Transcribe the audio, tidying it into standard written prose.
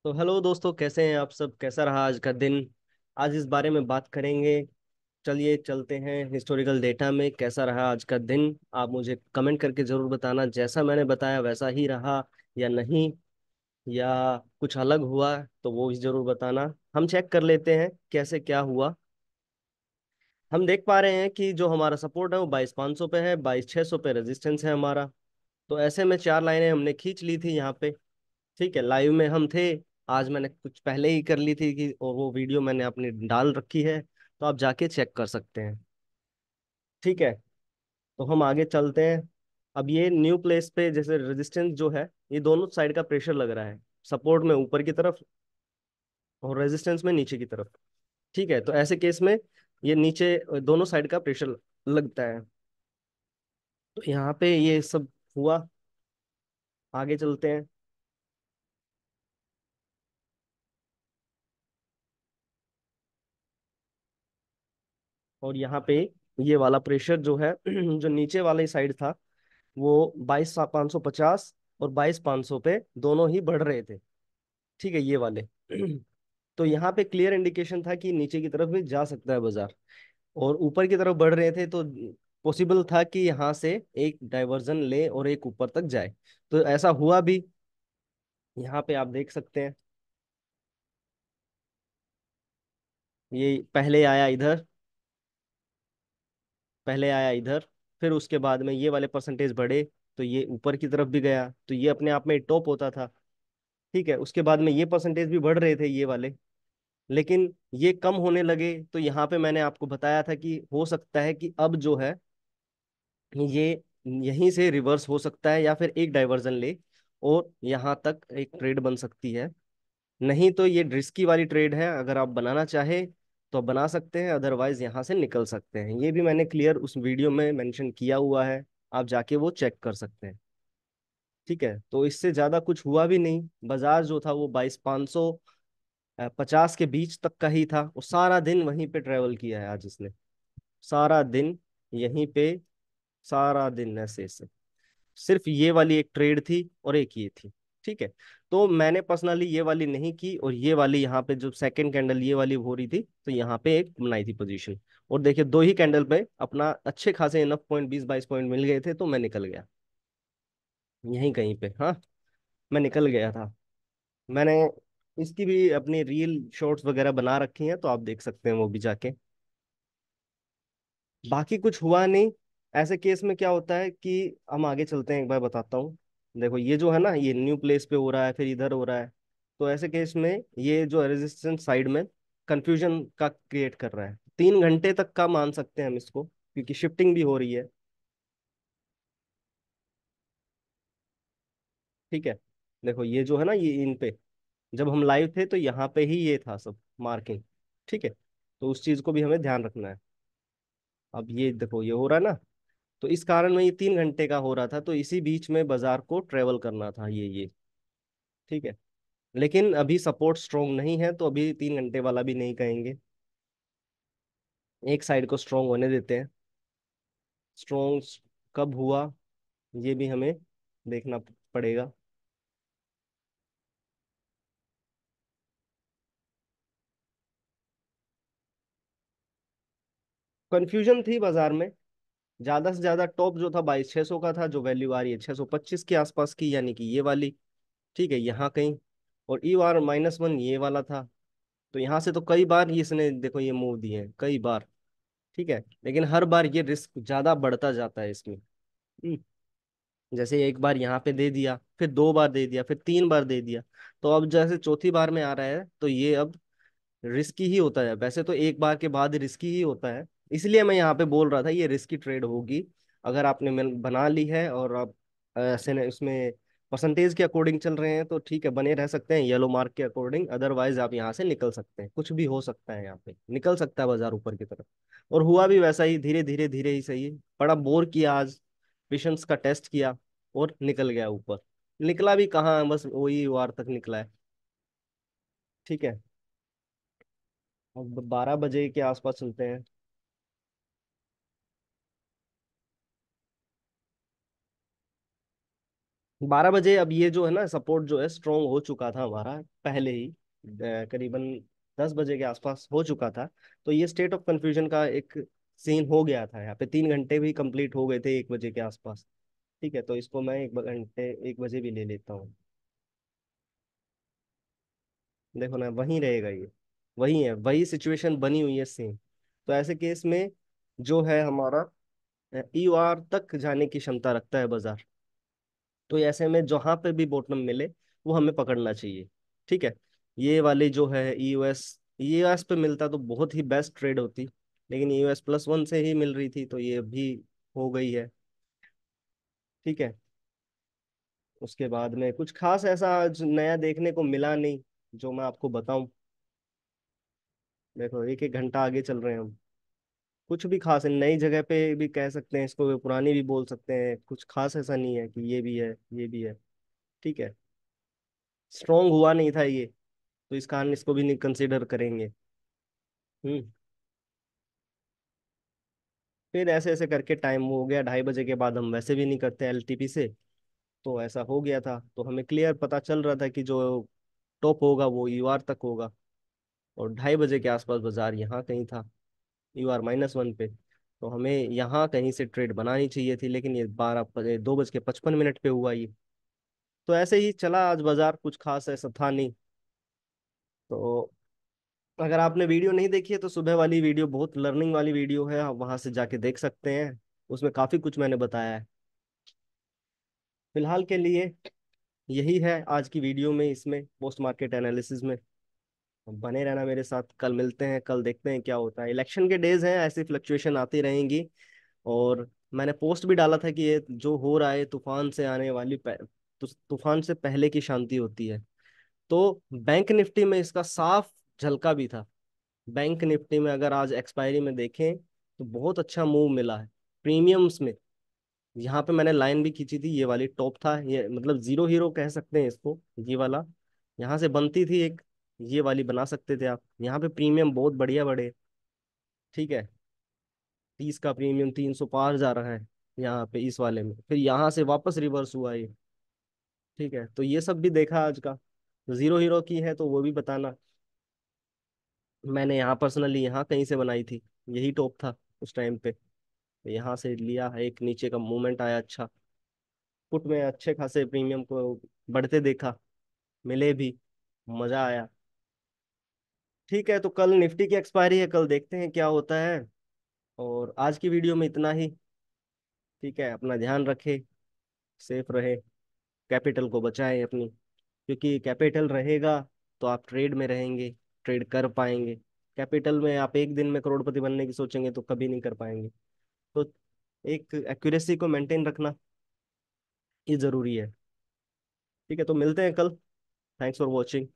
तो हेलो दोस्तों, कैसे हैं आप सब? कैसा रहा आज का दिन? आज इस बारे में बात करेंगे। चलिए चलते हैं हिस्टोरिकल डेटा में। कैसा रहा आज का दिन? आप मुझे कमेंट करके जरूर बताना, जैसा मैंने बताया वैसा ही रहा या नहीं, या कुछ अलग हुआ तो वो भी जरूर बताना। हम चेक कर लेते हैं कैसे क्या हुआ। हम देख पा रहे हैं कि जो हमारा सपोर्ट है वो 22,500 पे है, 22,600 पे रेजिस्टेंस है हमारा। तो ऐसे में चार लाइनें हमने खींच ली थी यहाँ पे। ठीक है, लाइव में हम थे। आज मैंने कुछ पहले ही कर ली थी कि, और वो वीडियो मैंने अपनी डाल रखी है, तो आप जाके चेक कर सकते हैं। ठीक है, तो हम आगे चलते हैं। अब ये न्यू प्लेस पे जैसे रेजिस्टेंस जो है, ये दोनों साइड का प्रेशर लग रहा है। सपोर्ट में ऊपर की तरफ और रेजिस्टेंस में नीचे की तरफ। ठीक है, तो ऐसे केस में ये नीचे दोनों साइड का प्रेशर लगता है। तो यहाँ पे ये सब हुआ। आगे चलते हैं। और यहाँ पे ये वाला प्रेशर जो है जो नीचे वाली साइड था, वो 22,550 और 22,500 पे दोनों ही बढ़ रहे थे। ठीक है, ये वाले तो यहाँ पे क्लियर इंडिकेशन था कि नीचे की तरफ भी जा सकता है बाजार। और ऊपर की तरफ बढ़ रहे थे तो पॉसिबल था कि यहाँ से एक डाइवर्जन ले और एक ऊपर तक जाए। तो ऐसा हुआ भी। यहाँ पे आप देख सकते हैं, ये पहले आया इधर, पहले आया इधर, फिर उसके बाद में ये वाले परसेंटेज बढ़े, तो ये ऊपर की तरफ भी गया, तो ये अपने आप में टॉप होता था। ठीक है, उसके बाद में ये परसेंटेज भी बढ़ रहे थे ये वाले, लेकिन ये कम होने लगे। तो यहाँ पे मैंने आपको बताया था कि हो सकता है कि अब जो है ये यहीं से रिवर्स हो सकता है, या फिर एक डाइवर्जन ले और यहाँ तक एक ट्रेड बन सकती है। नहीं तो ये रिस्की वाली ट्रेड है, अगर आप बनाना चाहे तो आप बना सकते हैं, अदरवाइज यहाँ से निकल सकते हैं। ये भी मैंने क्लियर उस वीडियो में मेंशन किया हुआ है, आप जाके वो चेक कर सकते हैं। ठीक है, तो इससे ज्यादा कुछ हुआ भी नहीं। बाजार जो था वो 22,550 के बीच तक का ही था, वो सारा दिन वहीं पे ट्रेवल किया है आज इसने। सारा दिन यहीं पे, सारा दिन ऐसे ऐसे। सिर्फ ये वाली एक ट्रेड थी और एक ये थी। ठीक है, तो मैंने पर्सनली ये वाली नहीं की, और ये वाली यहाँ पे जो सेकंड कैंडल ये वाली हो रही थी, तो यहाँ पे एक बनाई थी पोजीशन। और देखिए, दो ही कैंडल पे अपना अच्छे खासे इनफ पॉइंट 20-22 पॉइंट मिल गए थे, तो मैं निकल गया यहीं कहीं पे। हाँ, मैं निकल गया था। मैंने इसकी भी अपनी रील शॉर्ट्स वगैरह बना रखी हैं, तो आप देख सकते हैं वो भी जाके। बाकी कुछ हुआ नहीं। ऐसे केस में क्या होता है कि हम आगे चलते हैं, एक बार बताता हूँ। देखो, ये जो है ना, ये न्यू प्लेस पे हो रहा है, फिर इधर हो रहा है। तो ऐसे केस में ये जो रेजिस्टेंस साइड में कंफ्यूजन का क्रिएट कर रहा है। 3 घंटे तक का मान सकते हैं हम इसको, क्योंकि शिफ्टिंग भी हो रही है। ठीक है, देखो ये जो है ना, ये इन पे जब हम लाइव थे तो यहाँ पे ही ये था सब मार्किंग। ठीक है, तो उस चीज को भी हमें ध्यान रखना है। अब ये देखो, ये हो रहा है ना, तो इस कारण में ये 3 घंटे का हो रहा था, तो इसी बीच में बाजार को ट्रेवल करना था ये। ठीक है, लेकिन अभी सपोर्ट स्ट्रोंग नहीं है, तो अभी 3 घंटे वाला भी नहीं कहेंगे। एक साइड को स्ट्रोंग होने देते हैं। स्ट्रोंग कब हुआ ये भी हमें देखना पड़ेगा। कंफ्यूजन थी बाजार में। ज्यादा से ज्यादा टॉप जो था 22,600 का था, जो वैल्यू आ रही है 625 के आसपास की, यानी कि ये वाली। ठीक है, यहाँ कहीं। और ER-1 ये वाला था। तो यहाँ से तो कई बार इसने देखो ये मूव दिए हैं कई बार। ठीक है, लेकिन हर बार ये रिस्क ज्यादा बढ़ता जाता है इसमें। हम्म, जैसे एक बार यहाँ पे दे दिया, फिर 2 बार दे दिया, फिर 3 बार दे दिया। तो अब जैसे चौथी बार में आ रहा है, तो ये अब रिस्की ही होता है। वैसे तो एक बार के बाद रिस्की ही होता है, इसलिए मैं यहाँ पे बोल रहा था ये रिस्की ट्रेड होगी। अगर आपने बना ली है और आप ऐसे न उसमें परसेंटेज के अकॉर्डिंग चल रहे हैं, तो ठीक है, बने रह सकते हैं येलो मार्क के अकॉर्डिंग। अदरवाइज आप यहाँ से निकल सकते हैं, कुछ भी हो सकता है, यहाँ पे निकल सकता है बाजार ऊपर की तरफ। और हुआ भी वैसा ही, धीरे धीरे धीरे ही सही। बड़ा बोर किया आज, पेशेंस का टेस्ट किया, और निकल गया ऊपर। निकला भी कहाँ, बस वही वार तक निकला है। ठीक है, अब 12 बजे के आसपास चलते हैं। 12 बजे अब ये जो है ना सपोर्ट जो है स्ट्रोंग हो चुका था हमारा पहले ही, करीबन 10 बजे के आसपास हो चुका था। तो ये स्टेट ऑफ कंफ्यूजन का एक सीन हो गया था, यहाँ पे 3 घंटे भी कंप्लीट हो गए थे 1 बजे के आसपास। ठीक है, तो इसको मैं 1 घंटे 1 बजे भी ले लेता हूँ। देखो ना, वहीं रहेगा ये, वही है, वही सिचुएशन बनी हुई है सेम। तो ऐसे केस में जो है हमारा EOR तक जाने की क्षमता रखता है बाजार। तो ऐसे में जहां पे भी बॉटम मिले वो हमें पकड़ना चाहिए। ठीक है। ये वाली जो है EOS पे मिलता तो बहुत ही बेस्ट ट्रेड होती, लेकिन EOS+1 से ही मिल रही थी, तो ये भी हो गई है। ठीक है। उसके बाद में कुछ खास ऐसा आज नया देखने को मिला नहीं जो मैं आपको बताऊं। देखो, एक एक घंटा आगे चल रहे हैं हम। कुछ भी खास है, नई जगह पे भी कह सकते हैं इसको, पुरानी भी बोल सकते हैं, कुछ खास ऐसा नहीं है कि ये भी है ये भी है। ठीक है। स्ट्रोंग हुआ नहीं था ये, तो इस कारण इसको भी नहीं कंसिडर करेंगे। हम्म। फिर ऐसे ऐसे करके टाइम हो गया, 2:30 बजे के बाद हम वैसे भी नहीं करते LTP से। तो ऐसा हो गया था, तो हमें क्लियर पता चल रहा था कि जो टॉप होगा वो UR तक होगा। और 2:30 बजे के आसपास बाजार यहाँ कहीं था, UR-1 पे। तो हमें यहाँ कहीं से ट्रेड बनानी चाहिए थी, लेकिन ये 2:55 पे हुआ ये। तो ऐसे ही चला आज बाजार, कुछ खास ऐसा था नहीं। तो अगर आपने वीडियो नहीं देखी है तो सुबह वाली वीडियो बहुत लर्निंग वाली वीडियो है, आप वहां से जाके देख सकते हैं। उसमें काफी कुछ मैंने बताया है। फिलहाल के लिए यही है आज की वीडियो में, इसमें पोस्ट मार्केट एनालिसिस में। बने रहना मेरे साथ, कल मिलते हैं, कल देखते हैं क्या होता है। इलेक्शन के डेज हैं, ऐसी फ्लक्चुएशन आती रहेंगी। और मैंने पोस्ट भी डाला था कि ये जो हो रहा है तूफान से आने वाली तूफान से पहले की शांति होती है। तो बैंक निफ्टी में इसका साफ झलका भी था। बैंक निफ्टी में अगर आज एक्सपायरी में देखें तो बहुत अच्छा मूव मिला है प्रीमियम्स में। यहाँ पे मैंने लाइन भी खींची थी, ये वाली टॉप था, ये मतलब जीरो हीरो कह सकते हैं इसको, ये वाला। यहाँ से बनती थी एक, ये वाली बना सकते थे आप। यहाँ पे प्रीमियम बहुत बढ़िया बढ़े। ठीक है। 30 का प्रीमियम 300 पार जा रहा है यहाँ पे इस वाले में, फिर यहाँ से वापस रिवर्स हुआ ये। ठीक है, तो ये सब भी देखा आज का। जीरो हीरो की है तो वो भी बताना। मैंने यहाँ पर्सनली यहाँ कहीं से बनाई थी, यही टॉप था उस टाइम पे। यहाँ से लिया है, एक नीचे का मूवमेंट आया अच्छा। पुट में अच्छे खासे प्रीमियम को बढ़ते देखा, मिले भी, मजा आया। ठीक है, तो कल निफ्टी की एक्सपायरी है, कल देखते हैं क्या होता है। और आज की वीडियो में इतना ही। ठीक है, अपना ध्यान रखें, सेफ रहे, कैपिटल को बचाएं अपनी। क्योंकि कैपिटल रहेगा तो आप ट्रेड में रहेंगे, ट्रेड कर पाएंगे। कैपिटल में आप एक दिन में करोड़पति बनने की सोचेंगे तो कभी नहीं कर पाएंगे। तो एक एक्यूरेसी को मेंटेन रखना ये जरूरी है। ठीक है, तो मिलते हैं कल। Thanks for watching.